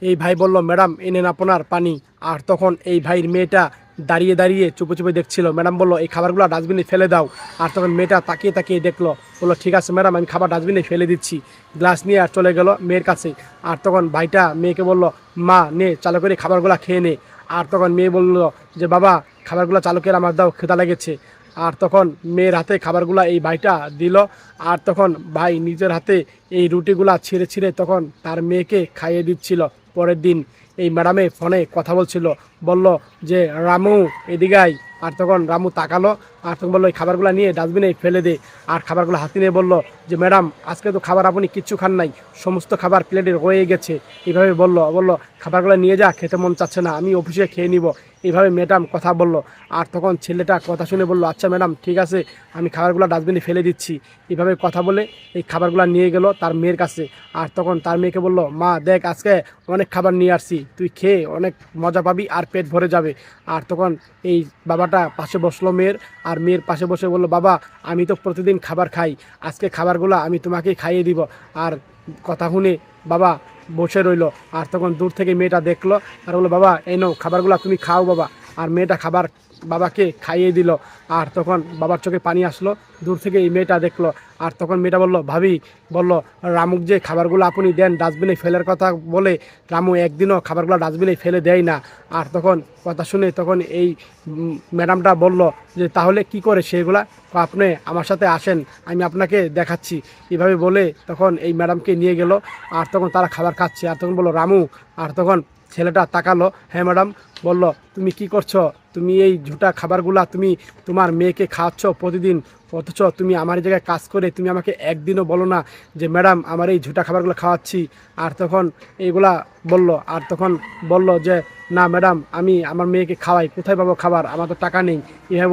এই ভাই বলল, ম্যাডাম এ নেন আপনার পানি। আর তখন এই ভাইয়ের মেয়েটা দাঁড়িয়ে দাঁড়িয়ে চুপে চুপে দেখছিল। ম্যাডাম বলল, এই খাবারগুলো ডাস্টবিনে ফেলে দাও। আর তখন মেয়েটা তাকিয়ে তাকিয়ে দেখলো, বললো, ঠিক আছে ম্যাডাম, আমি খাবার ডাস্টবিনে ফেলে দিচ্ছি। গ্লাস নিয়ে আর চলে গেল মেয়ের কাছে। আর তখন ভাইটা মেয়েকে বলল, মা নে, চালু করে খাবারগুলো খেয়ে নে। আর তখন মেয়ে বলল যে, বাবা খাবারগুলো চালু করে আমার দাও, ক্ষুধা লেগেছে। আর তখন মেয়ের হাতে খাবারগুলা এই ভাইটা দিল। আর তখন ভাই নিজের হাতে এই রুটিগুলা ছিঁড়ে ছিঁড়ে তখন তার মেয়েকে খাইয়ে দিচ্ছিল। পরের দিন এই ম্যাডামে ফোনে কথা বলছিল, বলল যে, রামু এদিকে আয়। আর তখন রামু তাকালো। আর তখন বললো, এই খাবারগুলো নিয়ে ডাস্টবিনে ফেলে দে। আর খাবারগুলো হাতে নিয়ে বলল যে, ম্যাডাম আজকে তো খাবার আপনি কিচ্ছু খান নাই, সমস্ত খাবার প্লেটে রয়ে গেছে। এইভাবে বলল খাবারগুলো নিয়ে যা, খেতে মন চাচ্ছে না, আমি অফিসে খেয়ে নিব। এইভাবে ম্যাডাম কথা বলল। আর তখন ছেলেটা কথা শুনে বলল, আচ্ছা ম্যাডাম ঠিক আছে, আমি খাবারগুলো ডাস্টবিনে ফেলে দিচ্ছি। এইভাবে কথা বলে এই খাবারগুলো নিয়ে গেল তার মেয়ের কাছে। আর তখন তার মেয়েকে বলল, মা দেখ আজকে অনেক খাবার নিয়ে আসছি, তুই খেয়ে অনেক মজা পাবি আর পেট ভরে যাবে। আর তখন এই বাবাটা পাশে বসলো মেয়ের। আর মেয়ের পাশে বসে বলল, বাবা আমি তো প্রতিদিন খাবার খাই, আজকে খাবারগুলো আমি তোমাকে খাইয়ে দিব। আর কথা শুনে বাবা বসে রইলো। আর তখন দূর থেকে মেয়েটা দেখলো। আর বললো, বাবা এই নাও খাবারগুলো, তুমি খাও বাবা। আর মেয়েটা খাবার বাবাকে খাইয়ে দিল। আর তখন বাবার চোখে পানি আসলো, দূর থেকে এই মেয়েটা দেখলো। আর তখন মেয়েটা বলল, ভাবি বলল, রামুক যে খাবারগুলো আপনি দেন ডাস্টবিনে ফেলার কথা বলে, রামু একদিনও খাবারগুলো ডাস্টবিনে ফেলে দেয় না। আর তখন কথা শুনে তখন এই ম্যাডামটা বলল যে, তাহলে কি করে সেগুলা, আপনি আমার সাথে আসেন, আমি আপনাকে দেখাচ্ছি। এভাবে বলে তখন এই ম্যাডামকে নিয়ে গেল। আর তখন তারা খাবার খাচ্ছে। আর তখন বললো, রামু। আর তখন ছেলেটা তাকালো, হ্যাঁ ম্যাডাম। বলল, তুমি কি করছো? তুমি এই ঝুটা খাবারগুলা তুমি তোমার মেয়েকে খাওয়াচ্ছ প্রতিদিন, অথচ তুমি আমার জায়গায় কাজ করে তুমি আমাকে একদিনও বলো না যে, ম্যাডাম আমার এই ঝুটা খাবারগুলো খাওয়াচ্ছি। আর তখন এইগুলা বলল। আর তখন বলল যে, না ম্যাডাম আমি আমার মেয়েকে খাওয়াই, কোথায় পাবো খাবার, আমার তো টাকা নেই। এভাবে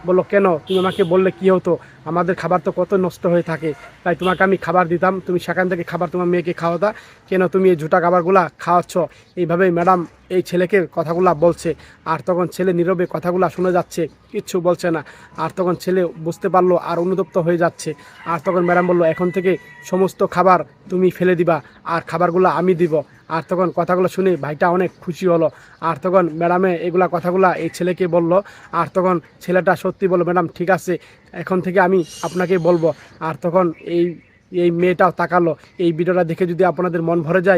বললো, কেন? তুমি আমাকে বললে কি হতো, আমাদের খাবার তো কত নষ্ট হয়ে থাকে, তাই তোমাকে আমি খাবার দিতাম, তুমি সেখান থেকে খাবার তোমার মেয়েকে খাওয়াতা, কেন তুমি এই ঝুটা খাবারগুলা খাওয়াচ্ছ? এইভাবেই ম্যাডাম এই ছেলেকে কথাগুলা বলছে। আর তখন ছেলে নীরবে কথাগুলা শুনে যাচ্ছে, কিচ্ছু বলছে না। আর তখন ছেলে বুঝতে পারলো আর অনুতপ্ত হয়ে যাচ্ছে। আর তখন ম্যাডাম বলল, এখন থেকে সমস্ত খাবার তুমি ফেলে দিবা, আর খাবারগুলো আমি দিব। আর তখন কথাগুলো শুনে ভাইটা অনেক খুশি হলো। আর তখন ম্যাডামে এগুলা কথাগুলা এই ছেলেকে বলল। আর তখন ছেলেটা সত্যি বলল, ম্যাডাম ঠিক আছে, এখন থেকে আমি আপনাকে বলবো। আর তখন এই মেয়েটাও তাকালো। এই ভিডিওটা দেখে যদি আপনাদের মন ভরে যায়।